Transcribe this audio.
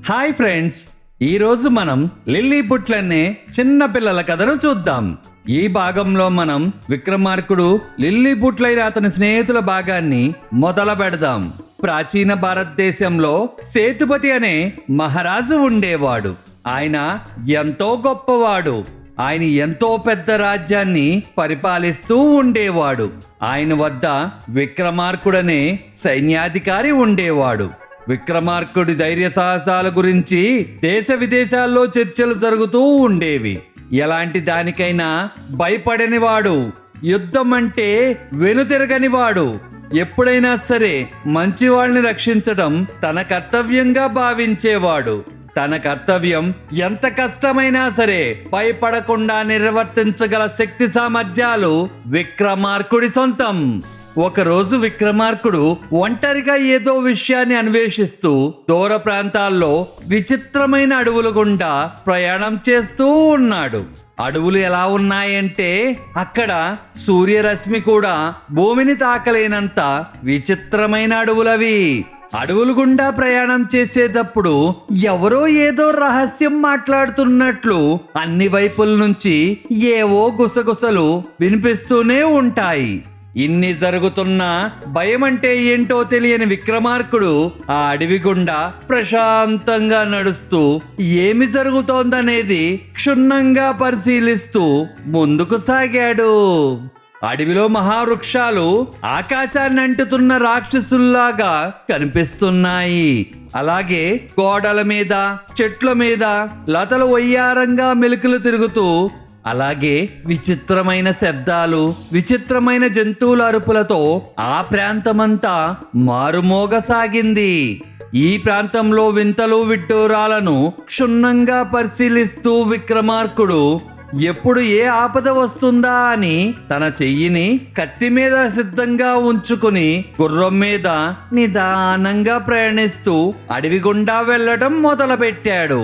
Hi friends, ఈరోజు మనం Lilliput అనే చిన్న పిల్లల కథను చూద్దాం. ఈ భాగంలో మనం విక్రమార్కుడు, లిల్లీపుట్లైన అతని స్నేహితుల భాగాన్ని మొదలు పెడదాం. ప్రాచీన భారతదేశంలో సేతుపతి అనే మహారాజు ఉండేవాడు. ఆయన ఎంతో గొప్పవాడు. ఆయన ఎంతో పెద్ద రాజ్యాన్ని పరిపాలిస్తూ ఉండేవాడు. ఆయన వద్ద విక్రమార్కుడనే సైన్యాధికారి ఉండేవాడు. విక్రమార్కుడి ధైర్య సాహసాల గురించి దేశ విదేశాల్లో చర్చలు జరుగుతూ ఉండేవి. ఎలాంటి దానికైనా భయపడనివాడు, యుద్ధం అంటే వెనుతిరగనివాడు. ఎప్పుడైనా సరే మంచి వాళ్ళని రక్షించడం తన కర్తవ్యంగా భావించేవాడు. తన కర్తవ్యం ఎంత కష్టమైనా సరే భయపడకుండా నిర్వర్తించగల శక్తి సామర్థ్యాలు విక్రమార్కుడి సొంతం. ఒకరోజు విక్రమార్కుడు ఒంటరిగా ఏదో విషయాన్ని అన్వేషిస్తూ దూర ప్రాంతాల్లో విచిత్రమైన అడవుల గుండా ప్రయాణం చేస్తూ ఉన్నాడు. అడవులు ఎలా ఉన్నాయంటే అక్కడ సూర్యరశ్మి కూడా భూమిని తాకలేనంత విచిత్రమైన అడవులవి. అడవుల గుండా ప్రయాణం చేసేటప్పుడు ఎవరో ఏదో రహస్యం మాట్లాడుతున్నట్లు అన్ని వైపుల నుంచి ఏవో గుసగుసలు వినిపిస్తూనే ఉంటాయి. ఇన్ని జరుగుతున్నా భయం అంటే ఏంటో తెలియని విక్రమార్కుడు ఆ అడవి గుండా ప్రశాంతంగా నడుస్తూ ఏమి జరుగుతోందనేది క్షుణ్ణంగా పరిశీలిస్తూ ముందుకు సాగాడు. అడవిలో మహావృక్షాలు ఆకాశాన్ని అంటుతున్న రాక్షసుల్లాగా కనిపిస్తున్నాయి. అలాగే గోడల మీద, చెట్ల మీద లతలు వయ్యారంగా మెలికలు తిరుగుతూ, అలాగే విచిత్రమైన శబ్దాలు, విచిత్రమైన జంతువుల అరుపులతో ఆ ప్రాంతమంతా మారుమోగసాగింది. ఈ ప్రాంతంలో వింతలు విడ్డూరాలను క్షుణ్ణంగా పరిశీలిస్తూ విక్రమార్కుడు ఎప్పుడు ఏ ఆపద వస్తుందా అని తన చెయ్యిని కత్తి మీద సిద్ధంగా ఉంచుకుని గుర్రం మీద నిదానంగా ప్రయాణిస్తూ అడవి గుండా వెళ్ళడం మొదలుపెట్టాడు.